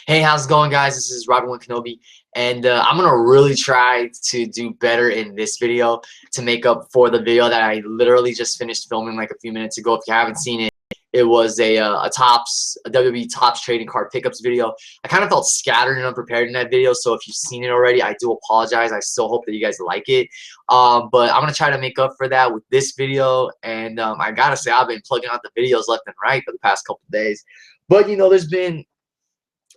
Hey, how's it going, guys? This is Robert Kenobi, and I'm gonna really try to do better in this video to make up for the video that I literally just finished filming like a few minutes ago. If you haven't seen it, it was a WWE Topps trading card pickups video. I kind of felt scattered and unprepared in that video, so if you've seen it already, I do apologize. I still hope that you guys like it, but I'm gonna try to make up for that with this video. And I gotta say, I've been plugging out the videos left and right for the past couple days, but there's been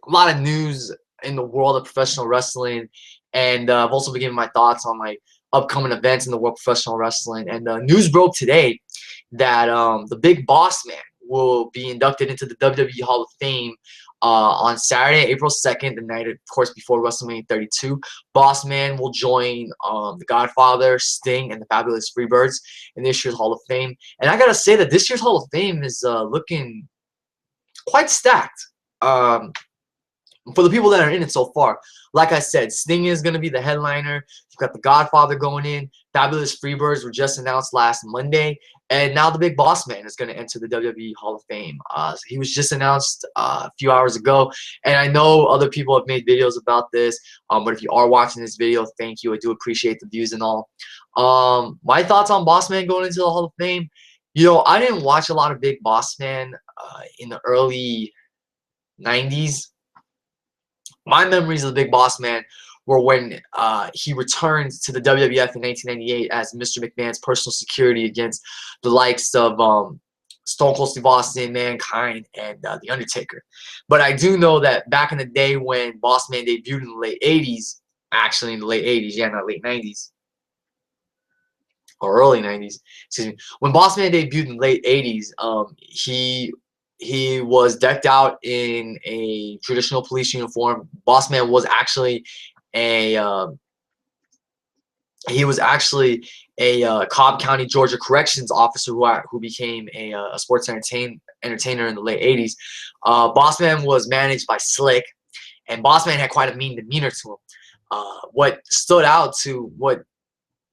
a lot of news in the world of professional wrestling, and I've also been giving my thoughts on like upcoming events in the world of professional wrestling. And news broke today that the Big Boss Man will be inducted into the WWE Hall of Fame on Saturday, April 2nd, the night, of course, before WrestleMania 32. Boss Man will join The Godfather, Sting, and the Fabulous Freebirds in this year's Hall of Fame. And I gotta say that this year's Hall of Fame is looking quite stacked. For the people that are in it so far. Like I said, Sting is going to be the headliner. You've got The Godfather going in. Fabulous Freebirds were just announced last Monday. And now the Big Boss Man is going to enter the WWE Hall of Fame. So he was just announced a few hours ago. And I know other people have made videos about this. But if you are watching this video, thank you. I do appreciate the views and all. My thoughts on Boss Man going into the Hall of Fame. I didn't watch a lot of Big Boss Man in the early 90s. My memories of the Big Boss Man were when he returned to the WWF in 1998 as Mr. McMahon's personal security against the likes of Stone Cold Steve Austin, Mankind, and The Undertaker. But I do know that back in the day when Boss Man debuted in the late 80s, actually in the late 80s, yeah, not late 90s, or early 90s, excuse me. When Boss Man debuted in the late 80s, he was decked out in a traditional police uniform. Boss Man was actually a Cobb County, Georgia corrections officer who became a sports entertainer in the late 80s. Boss Man was managed by Slick, and Boss Man had quite a mean demeanor to him. What stood out to what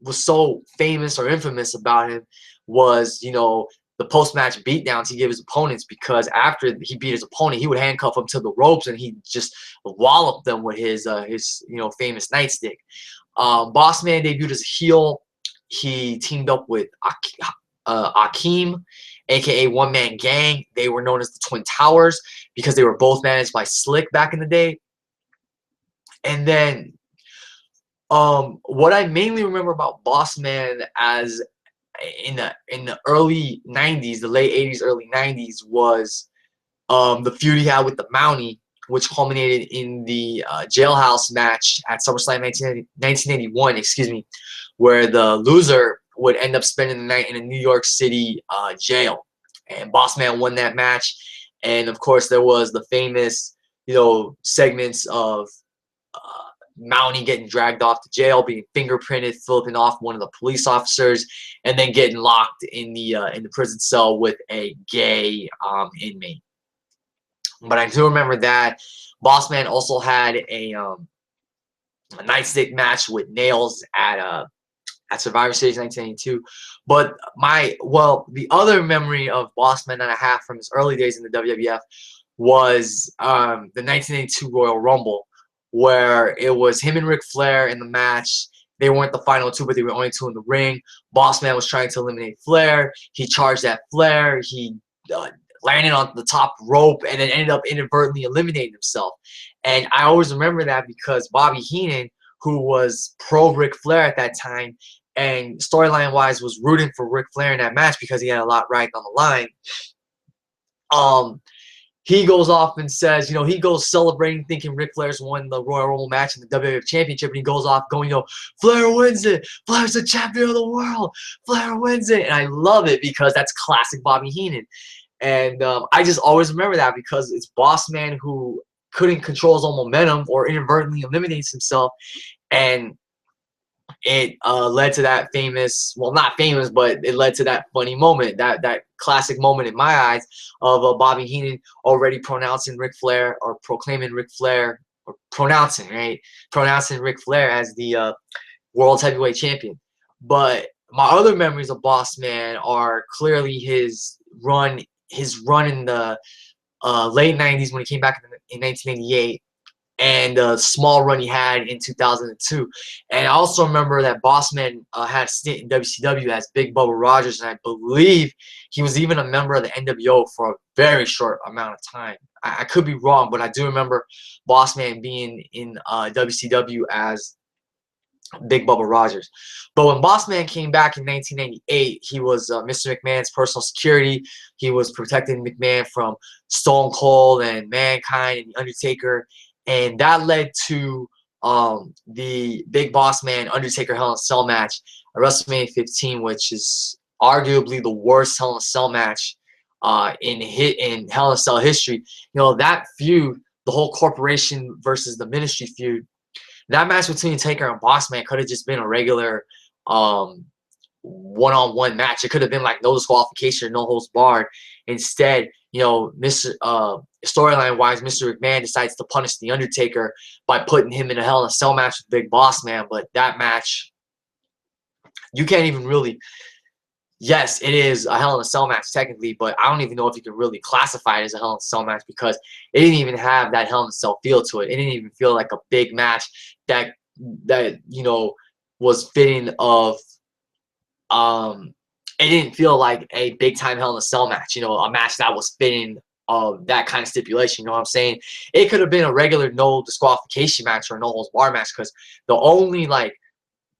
was so famous or infamous about him was, the post-match beatdowns he gave his opponents, because after he beat his opponent, he would handcuff them to the ropes and he just walloped them with his famous nightstick. Boss Man debuted as a heel. He teamed up with Akeem, aka One Man Gang. They were known as the Twin Towers because they were both managed by Slick back in the day. And then what I mainly remember about Boss Man as in the early 90s, the late 80s, early 90s, was the feud he had with the Mountie, which culminated in the jailhouse match at SummerSlam 1981, excuse me, where the loser would end up spending the night in a New York City jail. And Boss Man won that match. And of course, there was the famous, segments of Mountie getting dragged off to jail, being fingerprinted, flipping off one of the police officers, and then getting locked in the prison cell with a gay inmate. But I do remember that Boss Man also had a nightstick match with Nails at Survivor Series 1982. But the other memory of Boss Man that I have from his early days in the WWF was the 1982 Royal Rumble, where it was him and Ric Flair in the match. They weren't the final two, but they were only two in the ring. Boss Man was trying to eliminate Flair. He charged at Flair. He landed on the top rope and then ended up inadvertently eliminating himself. And I always remember that because Bobby Heenan, who was pro Ric Flair at that time, and storyline-wise was rooting for Ric Flair in that match because he had a lot riding on the line. He goes off and says, he goes celebrating, thinking Ric Flair's won the Royal Rumble match and the WWF Championship, and he goes off going, Flair wins it. Flair's the champion of the world. Flair wins it. And I love it because that's classic Bobby Heenan. And I just always remember that because it's Boss Man who couldn't control his own momentum or inadvertently eliminates himself. And it led to that famous, well, not famous, but it led to that funny moment, that classic moment in my eyes of Bobby Heenan already pronouncing Ric Flair, or proclaiming Ric Flair, or pronouncing Ric Flair as the World Heavyweight Champion. But my other memories of Boss Man are clearly his run in the late 90s when he came back in 1988, and the small run he had in 2002. And I also remember that Bossman had a stint in WCW as Big Bubba Rogers, and I believe he was even a member of the NWO for a very short amount of time. I could be wrong, but I do remember Bossman being in WCW as Big Bubba Rogers. But when Bossman came back in 1998, he was Mr. McMahon's personal security. He was protecting McMahon from Stone Cold and Mankind and The Undertaker. And that led to the Big Boss Man Undertaker Hell in a Cell match at WrestleMania 15, which is arguably the worst Hell in a Cell match in Hell in a Cell history. You know, that feud, the whole corporation versus the ministry feud, that match between Taker and Boss Man could have just been a regular one-on-one match. It could have been like no disqualification or no holds barred. Instead, you know, storyline wise, Mr. McMahon decides to punish The Undertaker by putting him in a Hell in a Cell match with Big Boss Man. But that match, you can't even really, yes, it is a Hell in a Cell match technically, but I don't even know if you can really classify it as a Hell in a Cell match because it didn't even have that Hell in a Cell feel to it. It didn't even feel like a big match that you know was fitting of it didn't feel like a big time Hell in a Cell match, you know, a match that was fitting of that kind of stipulation. You know what I'm saying? It could have been a regular no disqualification match or no holds bar match, because the only like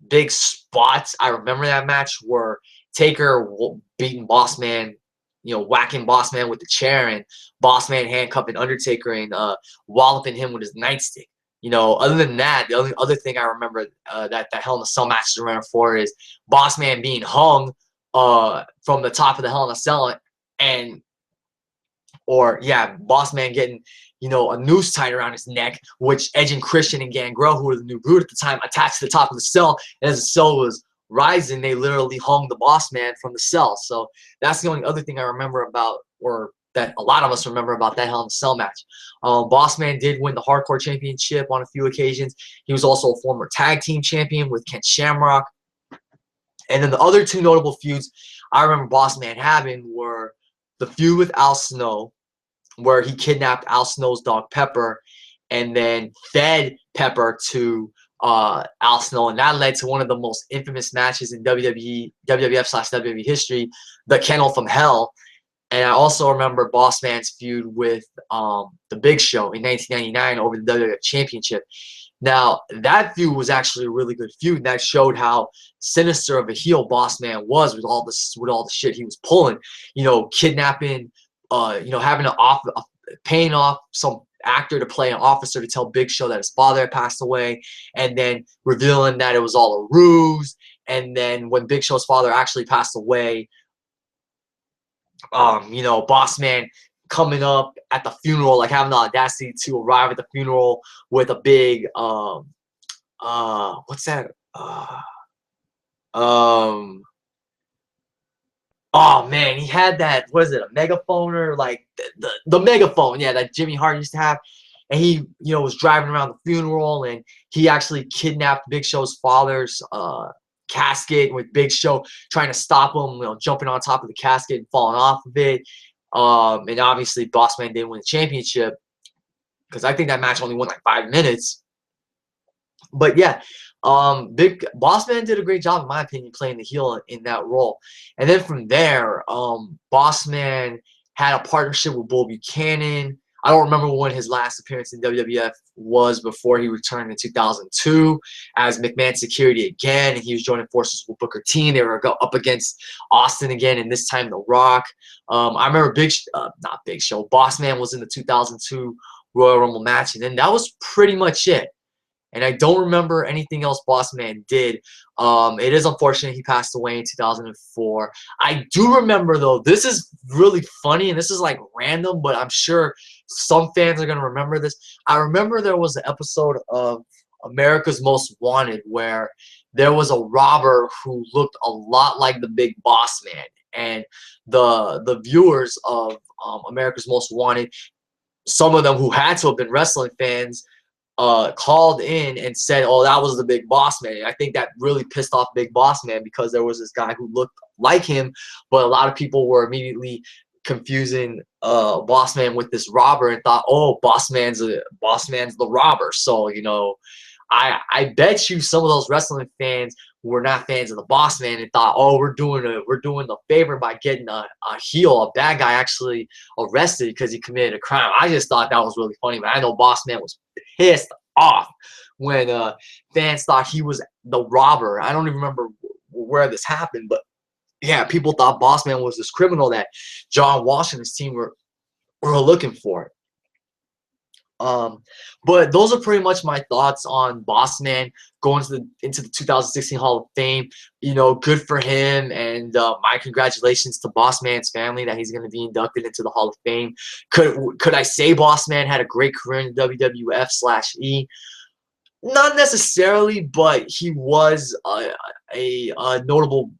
big spots I remember that match were Taker beating Boss Man, you know, whacking Boss Man with the chair, and Boss Man handcuffing Undertaker and walloping him with his nightstick. You know, other than that, the only other thing I remember that Hell in a Cell match is around for is Boss Man being hung from the top of the Hell in a Cell, and Boss Man getting, you know, a noose tied around his neck, which Edge and Christian and Gangrel, who were the New Brood at the time, attached to the top of the cell. And as the cell was rising, they literally hung the Boss Man from the cell. So that's the only other thing I remember about, or that a lot of us remember about that Hell in a Cell match. Boss Man did win the Hardcore Championship on a few occasions. He was also a former tag team champion with Ken Shamrock. And then the other two notable feuds I remember Boss Man having were the feud with Al Snow, where he kidnapped Al Snow's dog Pepper and then fed Pepper to Al Snow, and that led to one of the most infamous matches in WWF/WWE history, the Kennel from Hell. And I also remember Boss Man's feud with The Big Show in 1999 over the WWF Championship. Now, that feud was actually a really good feud, and that showed how sinister of a heel Boss Man was with all the shit he was pulling. You know, kidnapping, you know, having paying off some actor to play an officer to tell Big Show that his father had passed away, and then revealing that it was all a ruse. And then when Big Show's father actually passed away, you know, Boss Man coming up at the funeral, like having the audacity to arrive at the funeral with a big what's that? Oh man, he had that, what is it, a megaphone, or like the megaphone, yeah, that Jimmy Hart used to have. And he, you know, was driving around the funeral, and he actually kidnapped Big Show's father's casket, with Big Show trying to stop him, you know, jumping on top of the casket and falling off of it. And obviously Boss Man didn't win the championship, because I think that match only went like 5 minutes. But yeah, Big Boss Man did a great job, in my opinion, playing the heel in that role. And then from there, Boss Man had a partnership with Bull Buchanan. I don't remember when his last appearance in WWF was before he returned in 2002 as McMahon Security again, and he was joining forces with Booker T. They were up against Austin again, and this time The Rock. I remember not Big Show, Boss Man was in the 2002 Royal Rumble match, and then that was pretty much it. And I don't remember anything else Boss Man did. It is unfortunate he passed away in 2004. I do remember, though, this is really funny, and this is like random, but I'm sure some fans are going to remember this. I remember there was an episode of America's Most Wanted where there was a robber who looked a lot like the Big Boss Man. And the viewers of America's Most Wanted, some of them who had to have been wrestling fans, called in and said, oh, that was the Big Boss Man. And I think that really pissed off Big Boss Man, because there was this guy who looked like him, but a lot of people were immediately confusing Boss Man with this robber and thought, oh, Boss Man's the robber. So, you know, I bet you some of those wrestling fans who were not fans of the Boss Man and thought, oh, we're doing the favor by getting a heel, a bad guy, actually arrested because he committed a crime. I just thought that was really funny, but I know Boss Man was pissed off when fans thought he was the robber. I don't even remember where this happened, but yeah, people thought Boss Man was this criminal that John Walsh and his team were looking for. But those are pretty much my thoughts on Boss Man going into the 2016 Hall of Fame. You know, good for him, and my congratulations to Boss Man's family that he's going to be inducted into the Hall of Fame. Could I say Boss Man had a great career in the WWF/E? Not necessarily, but he was a notable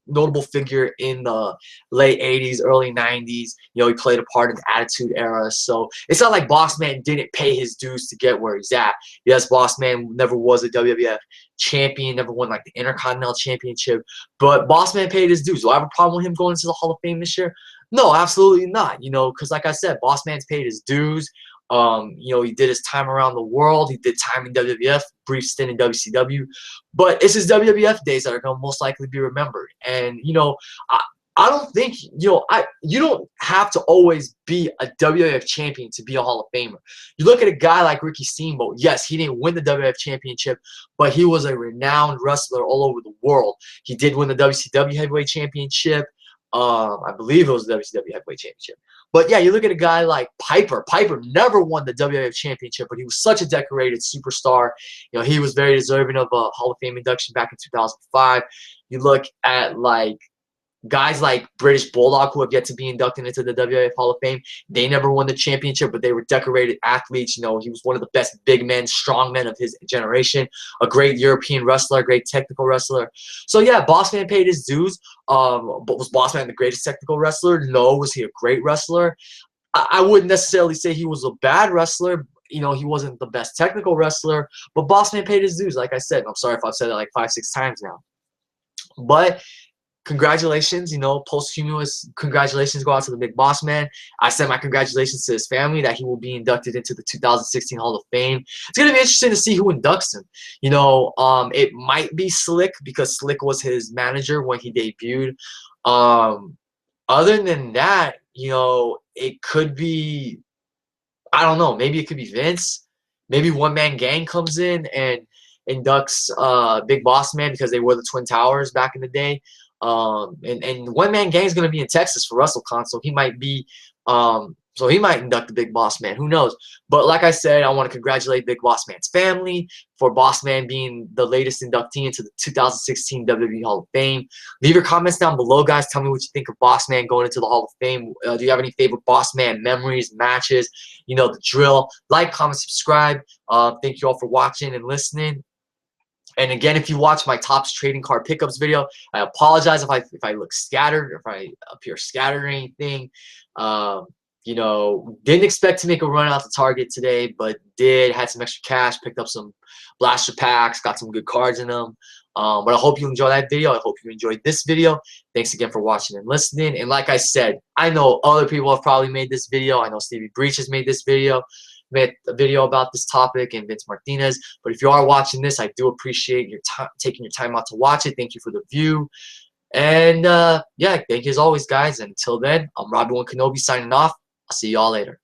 figure in the late 80s, early 90s. You know, he played a part in the Attitude Era. So it's not like Boss Man didn't pay his dues to get where he's at. Yes, Boss Man never was a WWF champion, never won like the Intercontinental Championship, but Boss Man paid his dues. Do I have a problem with him going into the Hall of Fame this year? No, absolutely not. You know, because like I said, Boss Man's paid his dues. You know, he did his time around the world. He did time in WWF, brief stint in WCW. But it's his WWF days that are going to most likely be remembered. And, you know, I don't think, you know, you don't have to always be a WWF champion to be a Hall of Famer. You look at a guy like Ricky Steamboat. Yes, he didn't win the WWF championship, but he was a renowned wrestler all over the world. He did win the WCW Heavyweight Championship. I believe it was the WCW Heavyweight Championship. But yeah, you look at a guy like Piper. Piper never won the WWF Championship, but he was such a decorated superstar. You know, he was very deserving of a Hall of Fame induction back in 2005. You look at like guys like British Bulldog, who have yet to be inducted into the WWF Hall of Fame. They never won the championship, but they were decorated athletes. You know, he was one of the best big men, strong men of his generation, a great European wrestler, great technical wrestler. So yeah, Boss Man paid his dues. But was Boss Man the greatest technical wrestler? No. Was he a great wrestler? I wouldn't necessarily say he was a bad wrestler. You know, he wasn't the best technical wrestler, but Boss Man paid his dues, like I said. I'm sorry if I've said it like 5-6 times now. But congratulations, you know, posthumous congratulations go out to the Big Boss Man. I send my congratulations to his family that he will be inducted into the 2016 Hall of Fame. It's going to be interesting to see who inducts him. You know, it might be Slick because Slick was his manager when he debuted. Other than that, you know, it could be, I don't know, maybe it could be Vince. Maybe One Man Gang comes in and inducts Big Boss Man because they were the Twin Towers back in the day. And One Man Gang is going to be in Texas for WrestleCon, so he might be, so he might induct the Big Boss Man. Who knows? But like I said, I want to congratulate Big Boss Man's family for Boss Man being the latest inductee into the 2016 WWE Hall of Fame. Leave your comments down below, guys. Tell me what you think of Boss Man going into the Hall of Fame. Do you have any favorite Boss Man memories, matches? You know the drill. Like, comment, subscribe. Thank you all for watching and listening. And again, if you watch my Topps trading card pickups video, I apologize if I look scattered or if I appear scattered or anything. You know, didn't expect to make a run out the Target today, but had some extra cash, picked up some blaster packs, got some good cards in them. But I hope you enjoyed that video. I hope you enjoyed this video. Thanks again for watching and listening. And like I said, I know other people have probably made this video. I know Stevie Breach has made this video. Made a video about this topic, and Vince Martinez. But if you are watching this, I do appreciate your time, taking your time out to watch it. Thank you for the view. And yeah, thank you as always, guys. And until then, I'm Robbie One Kenobi signing off. I'll see you all later.